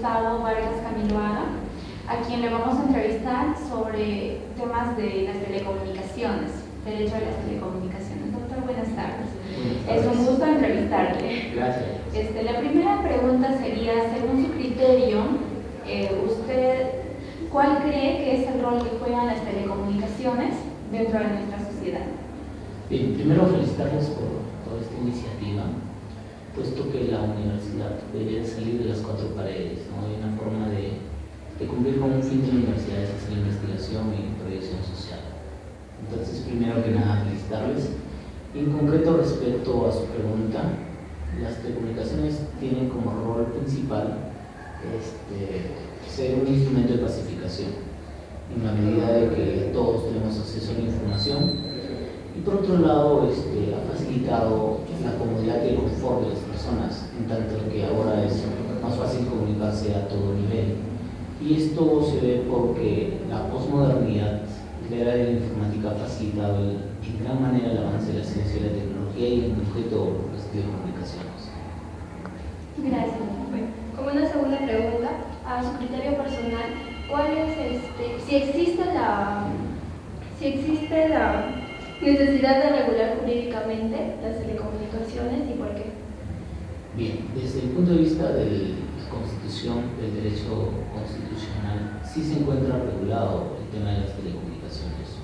Gustavo Vargas Camiloaga, a quien le vamos a entrevistar sobre temas de las telecomunicaciones, derecho a las telecomunicaciones. Doctor, buenas tardes. Es un gusto entrevistarle. Gracias. La primera pregunta sería, según su criterio, ¿usted cuál cree que es el rol que juegan las telecomunicaciones dentro de nuestra sociedad? Bien, primero felicitarles por toda esta iniciativa, puesto que la universidad debería salir de las cuatro paredes, ¿no? Hay una forma de cumplir con un fin de la universidad, es hacer investigación y proyección social. Entonces, primero que nada, felicitarles. En concreto, respecto a su pregunta, las telecomunicaciones tienen como rol principal ser un instrumento de pacificación, en la medida de que todos tenemos acceso a la información. Y por otro lado, ha facilitado la comodidad y el confort de las personas, en tanto que ahora es más fácil comunicarse a todo nivel. Y esto se ve porque la posmodernidad, la era de la informática, ha facilitado en gran manera el avance de la ciencia y la tecnología y en concreto las telecomunicaciones. Gracias. Bueno, como una segunda pregunta, a su criterio personal, ¿cuál es si existe la necesidad de regular jurídicamente las telecomunicaciones y por qué? Bien, desde el punto de vista de la Constitución, del derecho constitucional, sí se encuentra regulado el tema de las telecomunicaciones.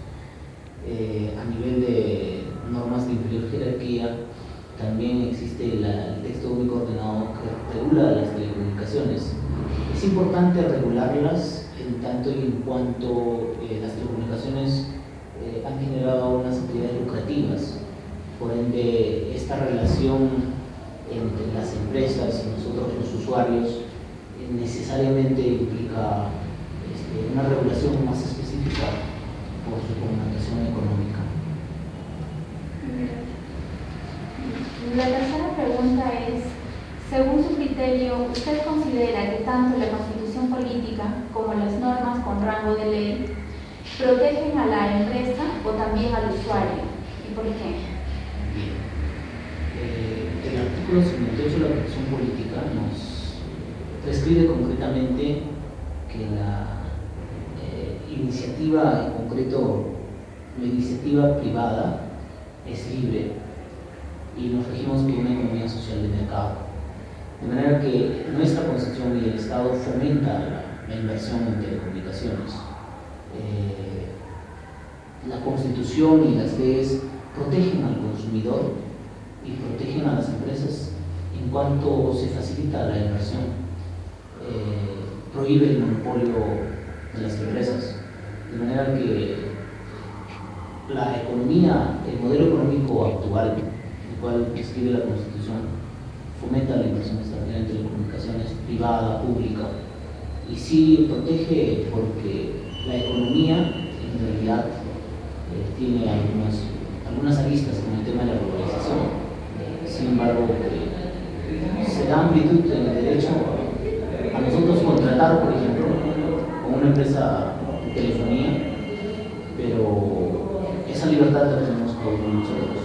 A nivel de normas de inferior jerarquía, también existe el texto único ordenado que regula las telecomunicaciones. Es importante regularlas en tanto y en cuanto las telecomunicaciones han generado unas actividades lucrativas. Por ende, esta relación entre las empresas y nosotros los usuarios necesariamente implica una regulación más específica por su connotación económica. La tercera pregunta es, según su criterio, ¿usted considera que tanto la Constitución política como las normas con rango de ley protegen a la empresa o también al usuario? ¿Y por qué? Bien. El artículo 58 de la Constitución política nos prescribe concretamente que la iniciativa, en concreto la iniciativa privada, es libre y nos regimos por una economía social de mercado. De manera que nuestra Constitución y el Estado fomenta la inversión en telecomunicaciones. La Constitución y las leyes protegen al consumidor y protegen a las empresas en cuanto se facilita la inversión. Prohíbe el monopolio de las empresas, de manera que la economía, el modelo económico actual, el cual describe la Constitución, fomenta la inversión extranjera en telecomunicaciones, privada, pública, y sí protege porque la economía en realidad tiene algunas aristas como el tema de la globalización. Sin embargo, se da amplitud en el derecho a nosotros contratar, por ejemplo, con una empresa de telefonía, pero esa libertad la tenemos todos nosotros.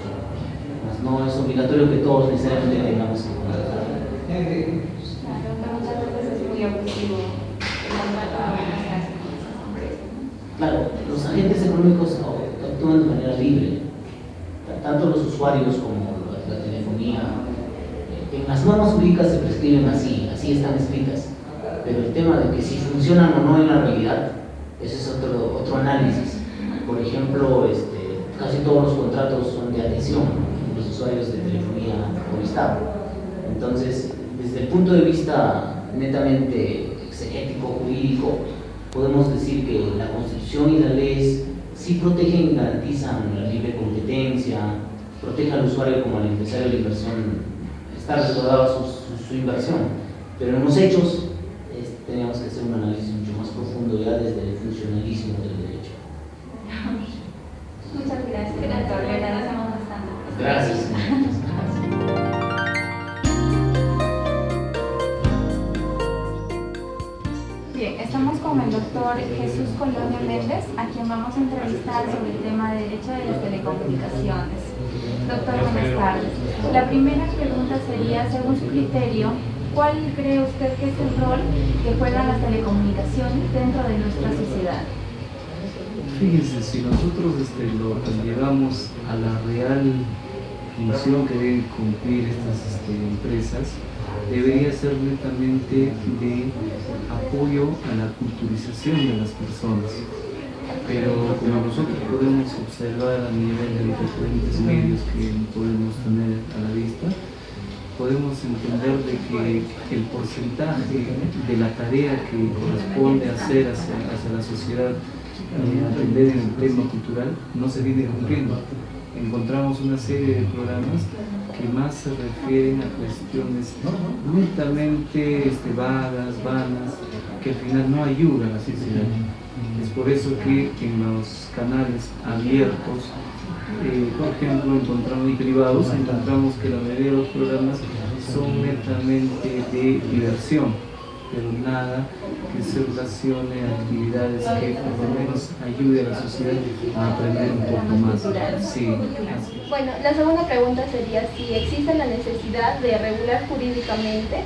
No es obligatorio que todos necesariamente tengamos que contratar. Claro, pero muchas veces es muy abusivo el contrato que se hace con esas empresas, ¿no? Claro, los agentes económicos actúan de manera libre, tanto los usuarios como la telefonía. En las normas jurídicas se prescriben así están escritas, pero el tema de que si funcionan o no en la realidad, ese es otro análisis. Por ejemplo, casi todos los contratos son de adhesión de los usuarios de telefonía por Estado. Entonces, desde el punto de vista netamente exegético, jurídico, podemos decir que la Constitución y las leyes sí protegen y garantizan la libre competencia, protegen al usuario como al empresario de la inversión, está resguardada su inversión. Pero en los hechos tenemos que hacer un análisis mucho más profundo ya desde el funcionalismo del derecho. Muchas gracias, doctor. Le agradecemos bastante. Gracias. Bien, estamos con el doctor Jesús Colonia Méndez, a quien vamos a entrevistar sobre el tema de derecho de las telecomunicaciones. Doctor, buenas tardes. La primera pregunta sería, según su criterio, ¿cuál cree usted que es el rol que juegan las telecomunicaciones dentro de nuestra sociedad? Fíjense, si nosotros lo llevamos a la real función que deben cumplir estas empresas, debería ser netamente de apoyo a la culturización de las personas. Pero como nosotros podemos observar a nivel de los diferentes medios que podemos tener a la vista, podemos entender de que el porcentaje de la tarea que corresponde hacer hacia la sociedad, atender en el tema cultural, no se viene cumpliendo. Encontramos una serie de programas que más se refieren a cuestiones netamente vagas, vanas, que al final no ayudan a la sociedad. Es por eso que en los canales abiertos, por ejemplo, y privados, encontramos que la mayoría de los programas son netamente de diversión, pero nada que se relacione a actividades que por lo menos ayude a la sociedad a aprender un poco más. Sí, así. Bueno, la segunda pregunta sería si existe la necesidad de regular jurídicamente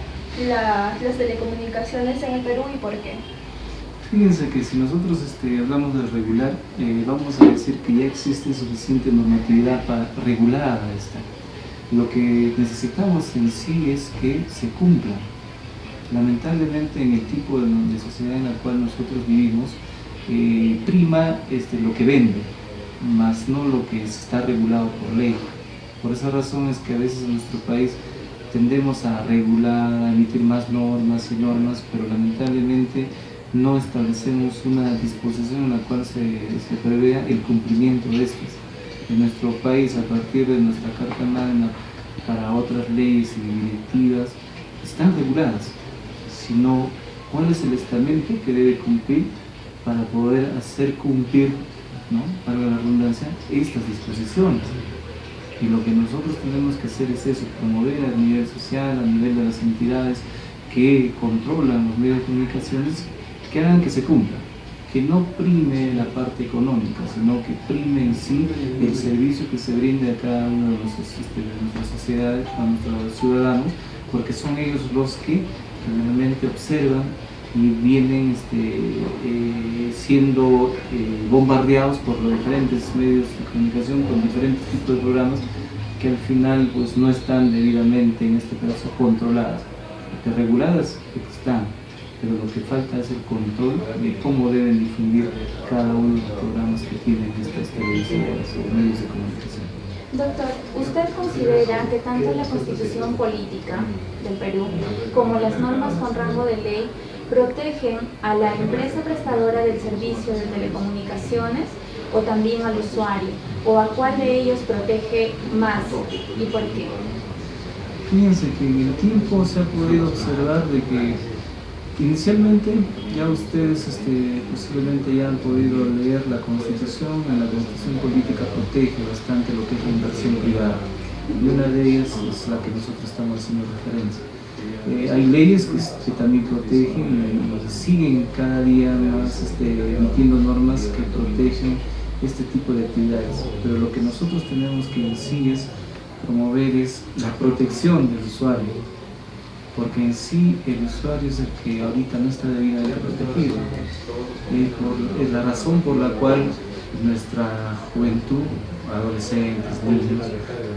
las telecomunicaciones en el Perú y por qué. Fíjense que si nosotros hablamos de regular, vamos a decir que ya existe suficiente normatividad para regular esta. Lo que necesitamos en sí es que se cumpla. Lamentablemente en el tipo de sociedad en la cual nosotros vivimos, prima lo que vende, más no lo que está regulado por ley. Por esa razón es que a veces en nuestro país tendemos a regular, a emitir más normas y normas, pero lamentablemente no establecemos una disposición en la cual se prevea el cumplimiento de estas. En nuestro país, a partir de nuestra Carta Magna, para otras leyes y directivas, están reguladas, sino cuál es el estamento que debe cumplir para poder hacer cumplir, ¿no?, para la redundancia, estas disposiciones. Y lo que nosotros tenemos que hacer es eso, promover a nivel social, a nivel de las entidades que controlan los medios de comunicaciones, que hagan que se cumpla, que no prime la parte económica, sino que prime en sí el servicio que se brinde a cada uno de nuestras sociedades, a nuestros ciudadanos, porque son ellos los que realmente observan y vienen siendo bombardeados por los diferentes medios de comunicación con diferentes tipos de programas que al final pues no están debidamente, en este caso, controladas. Porque reguladas están, pero lo que falta es el control de cómo deben difundir cada uno de los programas que tienen estas televisoras o medios de comunicación. Doctor, ¿usted considera que tanto la Constitución Política del Perú como las normas con rango de ley protegen a la empresa prestadora del servicio de telecomunicaciones o también al usuario? ¿O a cuál de ellos protege más y por qué? Fíjense que en el tiempo se ha podido observar de que inicialmente ya ustedes posiblemente ya han podido leer la Constitución. En la Constitución Política protege bastante lo que es la inversión privada y una de ellas es la que nosotros estamos haciendo referencia. Hay leyes que también protegen y siguen cada día más emitiendo normas que protegen este tipo de actividades, pero lo que nosotros tenemos que en sí es promover es la protección del usuario, porque en sí el usuario es el que ahorita no está debidamente protegido. Es la razón por la cual nuestra juventud, adolescentes, niños,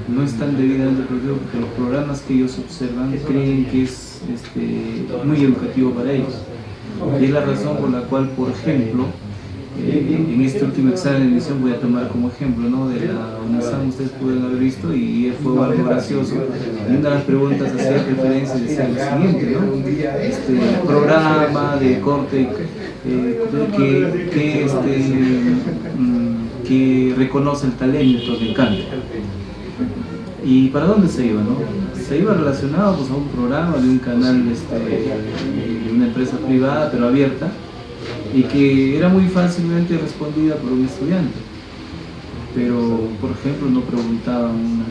no están debidamente protegidos, porque los programas que ellos observan creen que es muy educativo para ellos. Y es la razón por la cual, por ejemplo, en este último examen de admisión voy a tomar como ejemplo, ¿no?, de la UNASAM, ustedes pueden haber visto, y fue algo gracioso. Y una de las preguntas hacía referencia y decía lo siguiente, ¿no? Programa de corte que reconoce el talento del canto. ¿Y para dónde se iba, no? Se iba relacionado pues a un programa de un canal de una empresa privada pero abierta, y que era muy fácilmente respondida por un estudiante, pero por ejemplo no preguntaban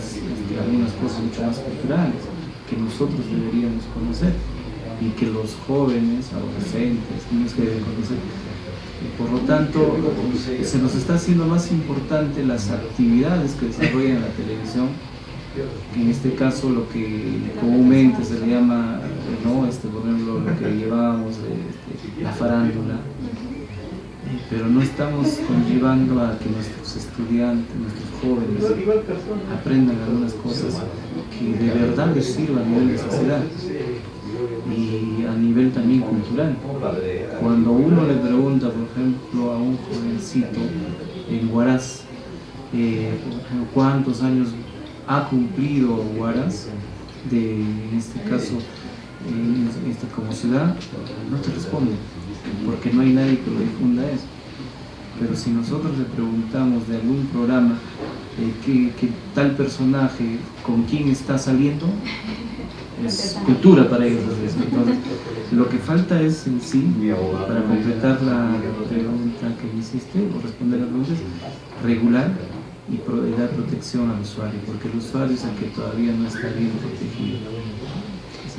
algunas cosas mucho más culturales que nosotros deberíamos conocer y que los jóvenes, adolescentes, niños que deben conocer. Y por lo tanto se nos está haciendo más importante las actividades que desarrollan en la televisión En este caso lo que comúnmente se le llama, ¿no? Por ejemplo, lo que llevábamos la farándula, pero no estamos conllevando a que nuestros estudiantes, nuestros jóvenes aprendan algunas cosas que de verdad les sirvan a nivel de sociedad y a nivel también cultural. Cuando uno le pregunta, por ejemplo, a un jovencito en Huaraz, cuántos años ha cumplido Huaraz, en este caso, en esta como ciudad, no te responde, porque no hay nadie que lo difunda eso. Pero si nosotros le preguntamos de algún programa, qué tal personaje, con quién está saliendo, es cultura para ellos. Entonces, lo que falta es en sí, para completar la pregunta que me hiciste, o responder a la pregunta, es regular y dar protección al usuario, porque el usuario es el que todavía no está bien protegido.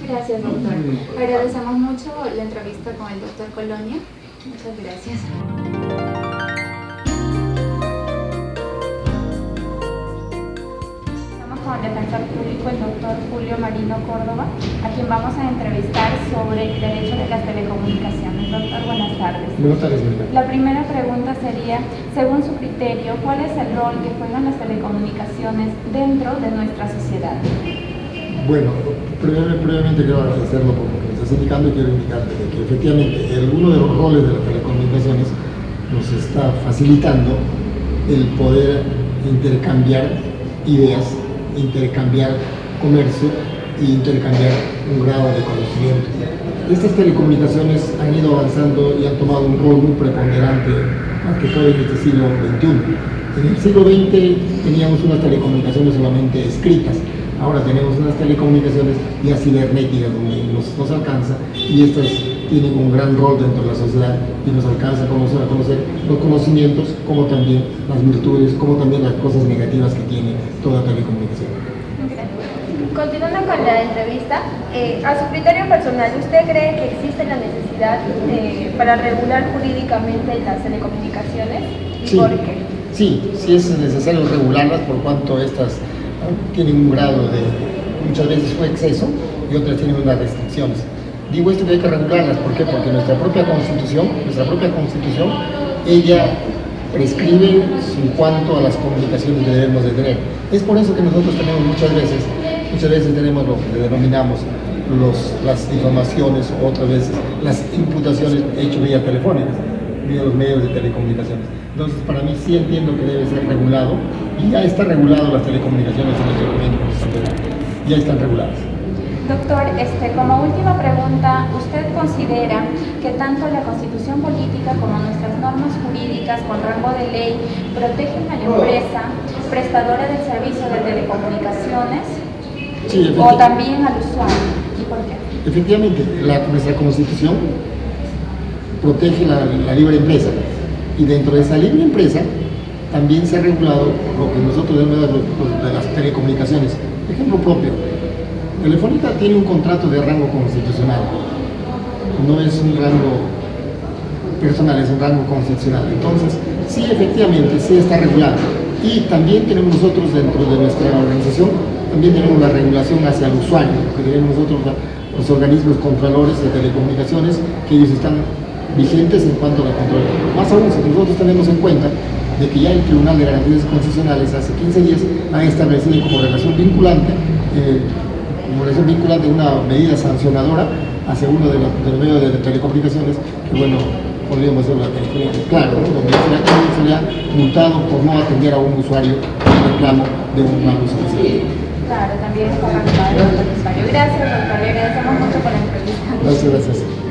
Gracias, doctor. Agradecemos mucho la entrevista con el doctor Colonia. Muchas gracias. Estamos con el defensor público, el doctor Julio Marino Córdoba, a quien vamos a entrevistar sobre el derecho de las telecomunicaciones. Doctor, buenas tardes. Buenas tardes, La primera pregunta sería, según su criterio, ¿cuál es el rol que juegan las telecomunicaciones dentro de nuestra sociedad? Bueno, previamente quiero agradecerlo por lo que me estás indicando y quiero indicarte de que efectivamente uno de los roles de las telecomunicaciones nos está facilitando el poder intercambiar ideas, intercambiar comercio e intercambiar un grado de conocimiento. Estas telecomunicaciones han ido avanzando y han tomado un rol muy preponderante, más que todo en este siglo XXI. En el siglo XX teníamos unas telecomunicaciones solamente escritas. Ahora tenemos unas telecomunicaciones ya cibernéticas donde nos alcanza, y estas tienen un gran rol dentro de la sociedad y nos alcanza a conocer los conocimientos, como también las virtudes, como también las cosas negativas que tiene toda telecomunicación. Continuando con la entrevista, a su criterio personal, ¿usted cree que existe la necesidad para regular jurídicamente las telecomunicaciones? ¿Y por qué? Sí es necesario regularlas, por cuanto estas tienen un grado de, muchas veces fue exceso, y otras tienen unas restricciones. Digo esto que hay que regularlas, ¿por qué? Porque nuestra propia constitución, ella prescribe en cuanto a las comunicaciones que debemos de tener. Es por eso que nosotros tenemos muchas veces tenemos lo que denominamos las difamaciones, o otras veces las imputaciones hechas vía telefónica, vía los medios de telecomunicaciones. Entonces, para mí sí entiendo que debe ser regulado, y ya está regulado las telecomunicaciones en nuestro momento, ya están reguladas. Doctor, como última pregunta, ¿usted considera que tanto la Constitución política como nuestras normas jurídicas con rango de ley protegen a la empresa prestadora del servicio de telecomunicaciones o también al usuario? ¿Y por qué? Efectivamente, nuestra Constitución protege la libre empresa, y dentro de esa libre empresa también se ha regulado lo que nosotros debemos de las telecomunicaciones. Ejemplo propio, Telefónica tiene un contrato de rango constitucional, no es un rango personal, es un rango constitucional. Entonces, sí, efectivamente, sí está regulado. Y también tenemos nosotros dentro de nuestra organización, también tenemos la regulación hacia el usuario, que tenemos nosotros los organismos controladores de telecomunicaciones, que ellos están vigentes en cuanto a la control. Más aún, si nosotros tenemos en cuenta de que ya el Tribunal de Garantías Constitucionales hace 15 días ha establecido como relación vinculante una medida sancionadora hacia uno de los medios de telecomunicaciones, que bueno, podríamos hacer la película, claro, donde se le ha multado por no atender a un usuario en reclamo de un mal uso de servicio. Claro, también está regulado el usuario. Gracias, doctor, le agradecemos mucho por la entrevista. Gracias.